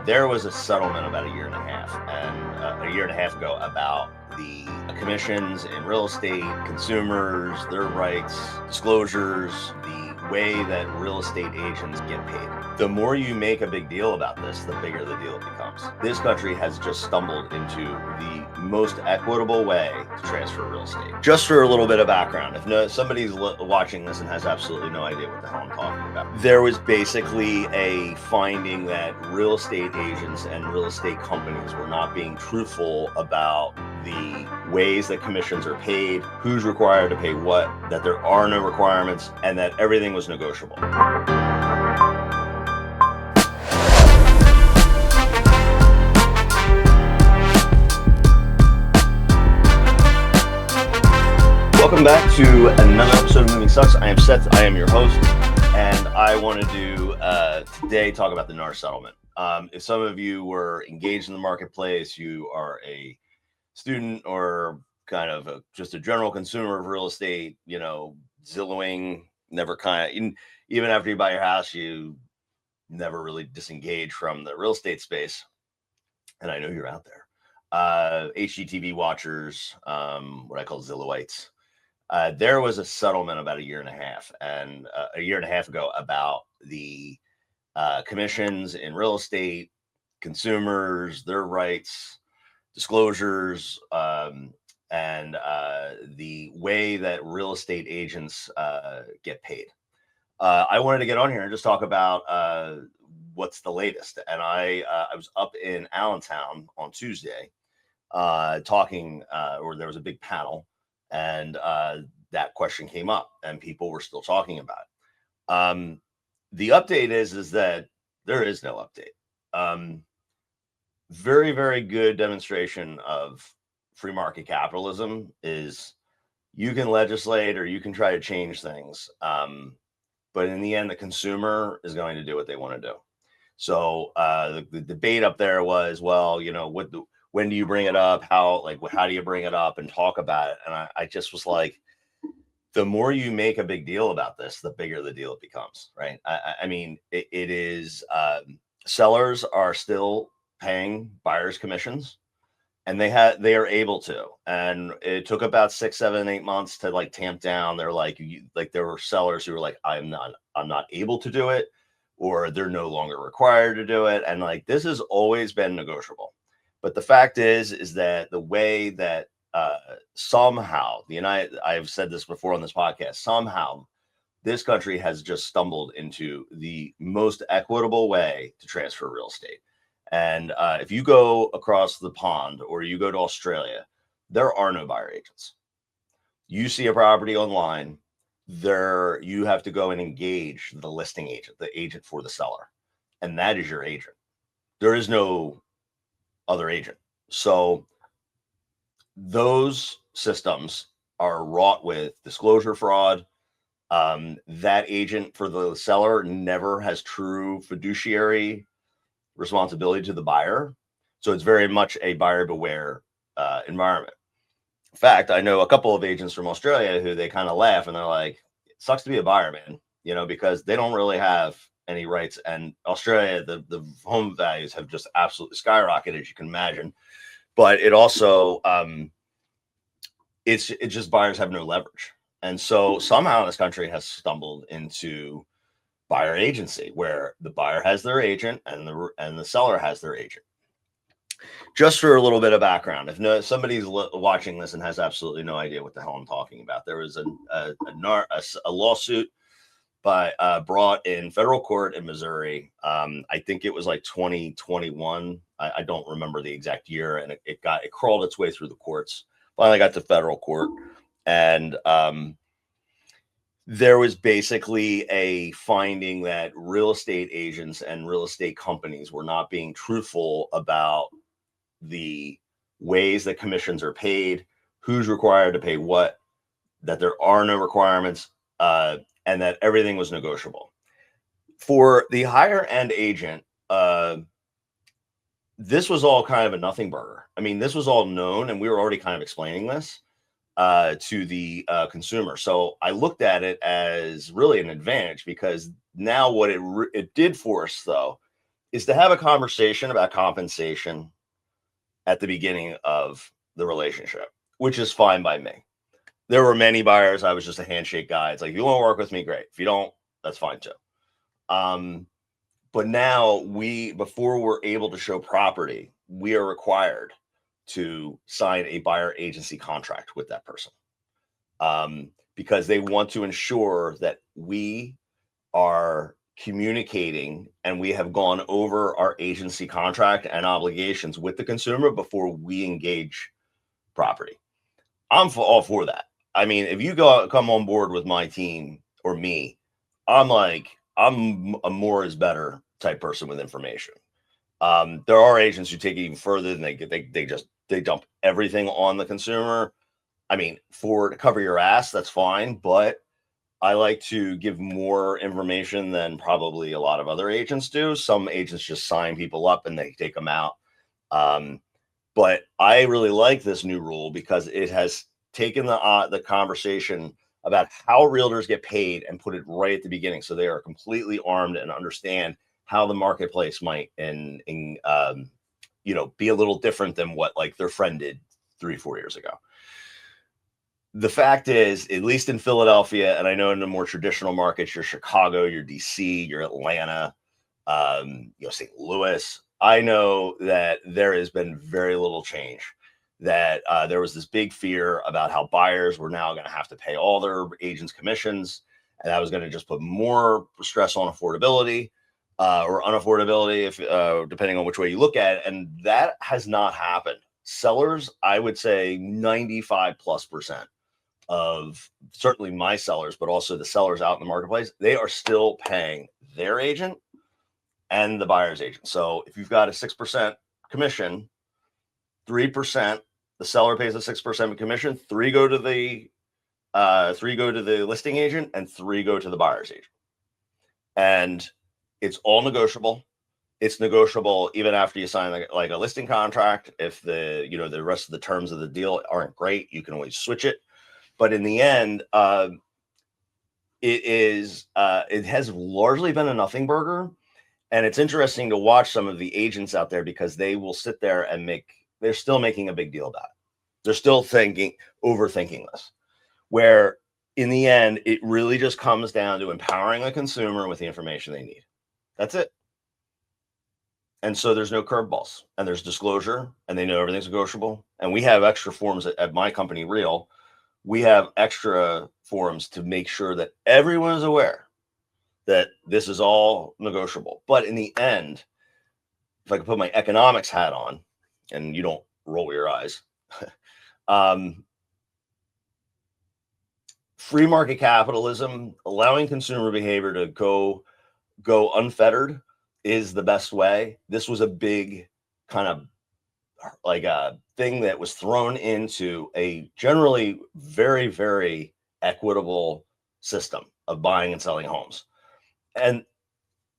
There was a settlement about a year and a half ago about the commissions in real estate, consumers, their rights, disclosures, the way that real estate agents get paid. The more you make a big deal about this, the bigger the deal becomes. This country has just stumbled into the most equitable way to transfer real estate. Just for a little bit of background, if somebody's watching this and has absolutely no idea what the hell I'm talking about, there was basically a finding that real estate agents and real estate companies were not being truthful about the ways that commissions are paid, who's required to pay what, that there are no requirements, and that everything was negotiable. Welcome back to another episode of Moving Sucks. I am Seth. I am your host, and I want to today talk about the NAR settlement. If some of you were engaged in the marketplace, you are a student or kind of just a general consumer of real estate, Zillowing, even after you buy your house, you never really disengage from the real estate space. And I know you're out there. HGTV watchers, what I call Zillowites. There was a settlement about a year and a half ago about the commissions in real estate, consumers, their rights, disclosures, and the way that real estate agents get paid. I wanted to get on here and just talk about what's the latest. And I was up in Allentown on Tuesday talking, or there was a big panel, and that question came up, and people were still talking about it. The update is that there is no update. Very, very good demonstration of free market capitalism is you can legislate or you can try to change things. But in the end, the consumer is going to do what they want to do. So the debate up there was, well, when do you bring it up? How do you bring it up and talk about it? And I just was like, the more you make a big deal about this, the bigger the deal it becomes, right? I mean, it is sellers are still paying buyers commissions, and they are able to. And it took about 6, 7, 8 months to tamp down. They're there were sellers who were like, I'm not able to do it, or they're no longer required to do it. And this has always been negotiable. But the fact is that the way that somehow I've said this before on this podcast, somehow this country has just stumbled into the most equitable way to transfer real estate. And if you go across the pond or you go to Australia, there are no buyer agents. You see a property online, you have to go and engage the listing agent, the agent for the seller. And that is your agent. There is no other agent. So those systems are wrought with disclosure fraud. That agent for the seller never has true fiduciary responsibility to the buyer. So it's very much a buyer beware environment. In fact, I know a couple of agents from Australia who they kind of laugh and they're like, it sucks to be a buyer, man, because they don't really have any rights. And Australia, the home values have just absolutely skyrocketed, as you can imagine. But it also, it's just buyers have no leverage. And so somehow this country has stumbled into buyer agency, where the buyer has their agent and the seller has their agent. Just for a little bit of background, if somebody's watching this and has absolutely no idea what the hell I'm talking about, there was a lawsuit brought in federal court in Missouri. I think it was 2021. I don't remember the exact year, and it crawled its way through the courts. Finally got to federal court, and there was basically a finding that real estate agents and real estate companies were not being truthful about the ways that commissions are paid, who's required to pay what, that there are no requirements, and that everything was negotiable. For the higher end agent, this was all kind of a nothing burger. I mean, this was all known, and we were already kind of explaining this to the consumer. So I looked at it as really an advantage, because now what it did for us, though, is to have a conversation about compensation at the beginning of the relationship, which is fine by me. There were many buyers. I was just a handshake guy. It's like, if you want to work with me, great. If you don't, that's fine too. But now before we're able to show property, we are required to sign a buyer agency contract with that person, because they want to ensure that we are communicating and we have gone over our agency contract and obligations with the consumer before we engage property. I'm all for that. I mean, if you come on board with my team or me, I'm a more is better type person with information. There are agents who take it even further than they dump everything on the consumer. I mean, to cover your ass, that's fine, but I like to give more information than probably a lot of other agents do. Some agents just sign people up and they take them out. But I really like this new rule because it has taken the conversation about how realtors get paid and put it right at the beginning, so they are completely armed and understand how the marketplace might be a little different than what like their friend did 3-4 years ago. The fact is, at least in Philadelphia, and I know in the more traditional markets, your Chicago, your DC, your Atlanta, St. Louis, I know that there has been very little change. That there was this big fear about how buyers were now going to have to pay all their agents' commissions, and that was going to just put more stress on affordability or unaffordability, if depending on which way you look at it. And that has not happened. Sellers, I would say 95+% of certainly my sellers, but also the sellers out in the marketplace, they are still paying their agent and the buyer's agent. So if you've got a 6% commission, 3%, the seller pays a 6% commission, 3 go to the listing agent, and 3 go to the buyer's agent. And it's all negotiable. It's negotiable even after you sign like a listing contract. If the rest of the terms of the deal aren't great, you can always switch it. But in the end, it has largely been a nothing burger. And it's interesting to watch some of the agents out there because they will sit there and they're still making a big deal about it. They're still overthinking this, where in the end, it really just comes down to empowering the consumer with the information they need. That's it. And so there's no curveballs, and there's disclosure, and they know everything's negotiable. And we have extra forms at my company, Real. We have extra forms to make sure that everyone is aware that this is all negotiable. But in the end, if I could put my economics hat on, and you don't roll your eyes, free market capitalism, allowing consumer behavior to go unfettered, is the best way. This was a big kind of like a thing that was thrown into a generally very, very equitable system of buying and selling homes. And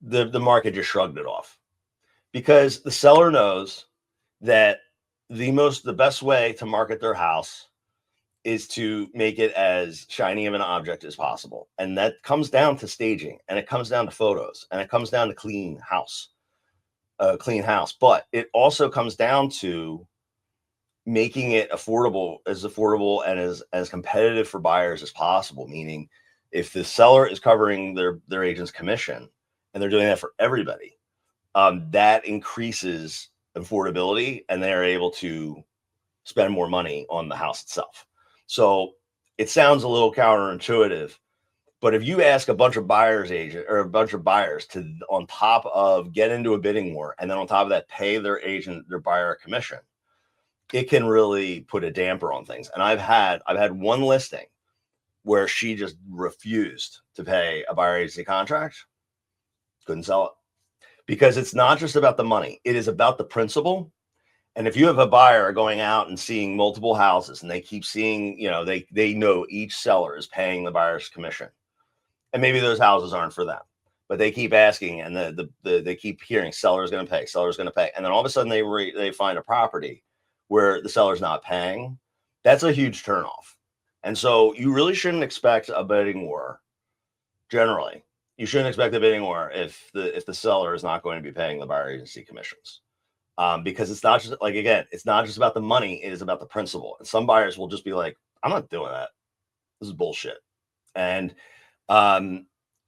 the market just shrugged it off because the seller knows that the best way to market their house is to make it as shiny of an object as possible. And that comes down to staging, and it comes down to photos, and it comes down to clean house. But it also comes down to making it affordable and as competitive for buyers as possible. Meaning, if the seller is covering their agent's commission and they're doing that for everybody, that increases affordability, and they are able to spend more money on the house itself. So it sounds a little counterintuitive, but if you ask a bunch of buyers to, on top of get into a bidding war, and then on top of that, pay their buyer a commission, it can really put a damper on things. And I've had one listing where she just refused to pay a buyer agency contract, couldn't sell it, because it's not just about the money. It is about the principle. And if you have a buyer going out and seeing multiple houses, and they keep seeing, they know each seller is paying the buyer's commission, and maybe those houses aren't for them, but they keep asking, and they keep hearing seller's going to pay, and then all of a sudden they find a property where the seller's not paying. That's a huge turnoff. And so you really shouldn't expect a bidding war generally. you shouldn't expect a bidding war if the seller is not going to be paying the buyer agency commissions. Because it's not just, like, again, it's not just about the money, it is about the principle. And some buyers will just be like, I'm not doing that. This is bullshit. And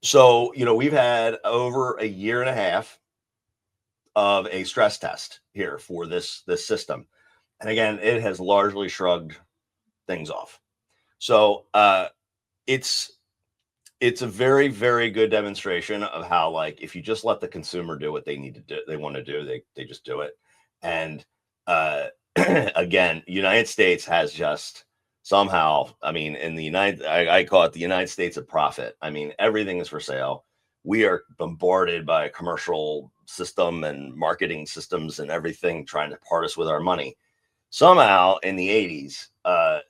so, we've had over a year and a half of a stress test here for this system. And again, it has largely shrugged things off. So it's a very, very good demonstration of how, like, if you just let the consumer do what they need to do, they want to do, they just do it. And again, United States has just somehow, I call it the United States of profit. I mean, everything is for sale. We are bombarded by a commercial system and marketing systems and everything trying to part us with our money. Somehow in the 80s,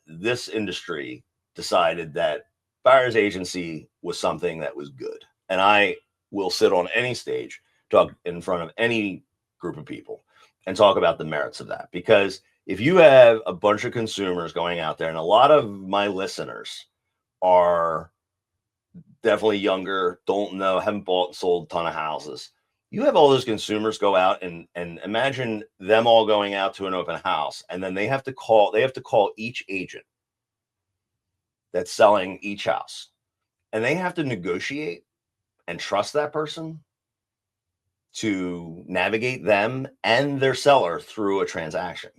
this industry decided that buyer's agency was something that was good. And I will sit on any stage, talk in front of any group of people, and talk about the merits of that. Because if you have a bunch of consumers going out there, and a lot of my listeners are definitely younger, don't know, haven't bought and sold a ton of houses. You have all those consumers go out and imagine them all going out to an open house, and then they have to call each agent that's selling each house, and they have to negotiate and trust that person to navigate them and their seller through a transaction.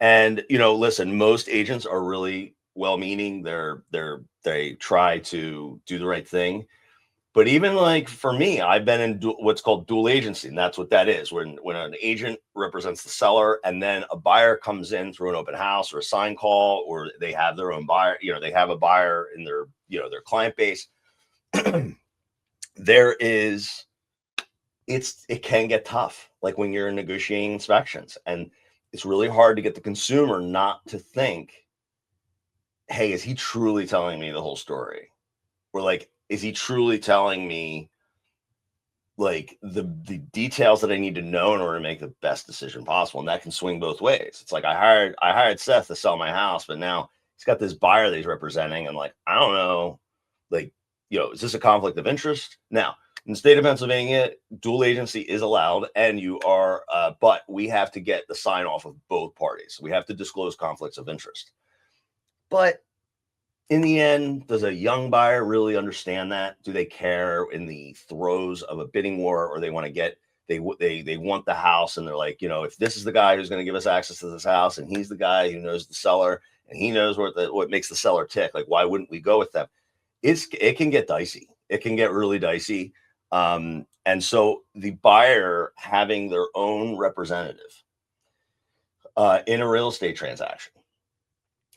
And, listen, most agents are really well-meaning. They try to do the right thing. But even, like, for me, I've been in what's called dual agency, and that's what that is. When an agent represents the seller, and then a buyer comes in through an open house or a sign call, or they have their own buyer, they have a buyer in their, their client base. It can get tough, like when you're negotiating inspections, and it's really hard to get the consumer not to think, hey, is he truly telling me the whole story? Or, like, is he truly telling me, like, the details that I need to know in order to make the best decision possible? And that can swing both ways. It's like, I hired Seth to sell my house, but now he's got this buyer that he's representing. And, like, I don't know, like, is this a conflict of interest? Now, in the state of Pennsylvania, dual agency is allowed, and but we have to get the sign off of both parties. We have to disclose conflicts of interest. But in the end, does a young buyer really understand that? Do they care in the throes of a bidding war, or they want to they want the house, and they're like, if this is the guy who's going to give us access to this house, and he's the guy who knows the seller, and he knows what makes the seller tick, like, why wouldn't we go with them? It can get dicey. It can get really dicey. And so the buyer having their own representative in a real estate transaction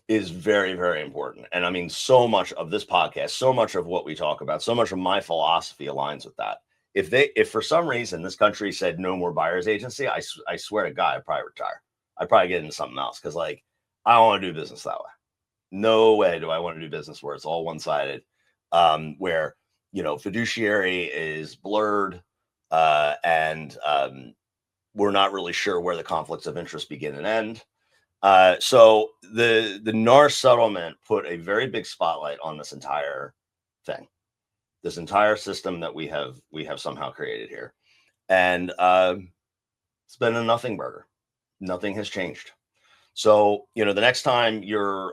is very, very important. And I mean, so much of this podcast, so much of what we talk about, so much of my philosophy aligns with that. If for some reason this country said no more buyer's agency, I swear to God, I'd probably retire. I'd probably get into something else, because, like, I don't want to do business that way. No way do I want to do business where it's all one-sided, where, fiduciary is blurred, and we're not really sure where the conflicts of interest begin and end. So the NAR settlement put a very big spotlight on this entire thing, this entire system that we have somehow created here. And it's been a nothing burger. Nothing has changed. So, the next time your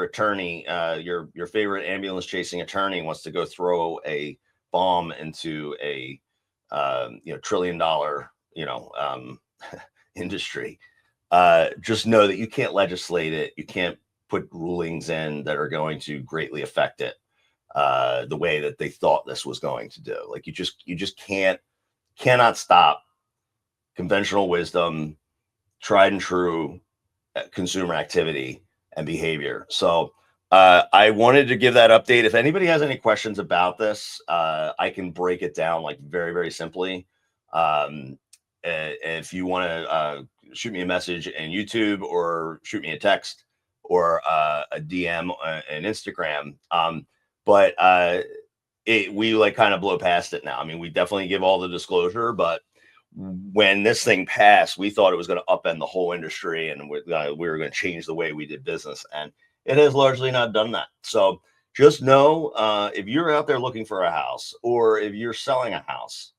attorney, your favorite ambulance chasing attorney wants to go throw a bomb into a, $1 trillion, industry, just know that you can't legislate it. You can't put rulings in that are going to greatly affect it the way that they thought this was going to do. Like, you just cannot stop conventional wisdom, tried and true consumer activity and behavior. So I wanted to give that update. If anybody has any questions about this, I can break it down, like, very, very simply. If you want to shoot me a message in YouTube, or shoot me a text, or a DM on Instagram. But we, like, kind of blow past it now. I mean, we definitely give all the disclosure, but when this thing passed, we thought it was going to upend the whole industry, and we were going to change the way we did business, and it has largely not done that. So, just know if you're out there looking for a house or if you're selling a house,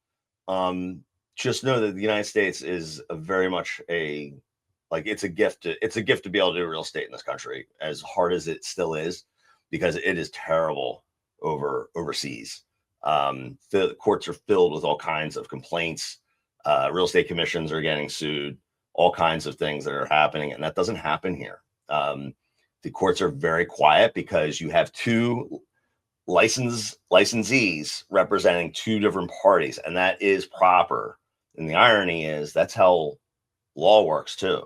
just know that the United States is very much it's a gift. It's a gift to be able to do real estate in this country, as hard as it still is, because it is terrible overseas. The courts are filled with all kinds of complaints. Real estate commissions are getting sued. All kinds of things that are happening, and that doesn't happen here. The courts are very quiet because you have two licensees representing two different parties, and that is proper. And the irony is that's how law works too.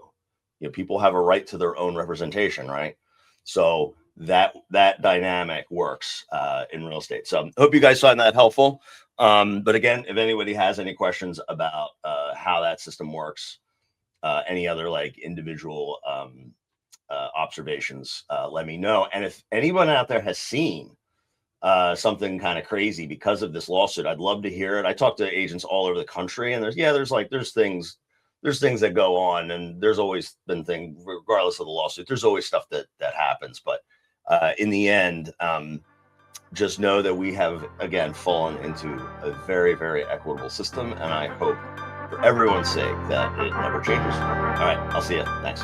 People have a right to their own representation, right? So that dynamic works in real estate. So I hope you guys find that helpful. But again, if anybody has any questions about how that system works, any other individual observations, let me know. And if anyone out there has seen something kind of crazy because of this lawsuit, I'd love to hear it. I talk to agents all over the country, and there's things that go on, and there's always been things, regardless of the lawsuit, there's always stuff that happens. But in the end, just know that we have, again, fallen into a very, very equitable system. And I hope for everyone's sake that it never changes. All right. I'll see you. Thanks.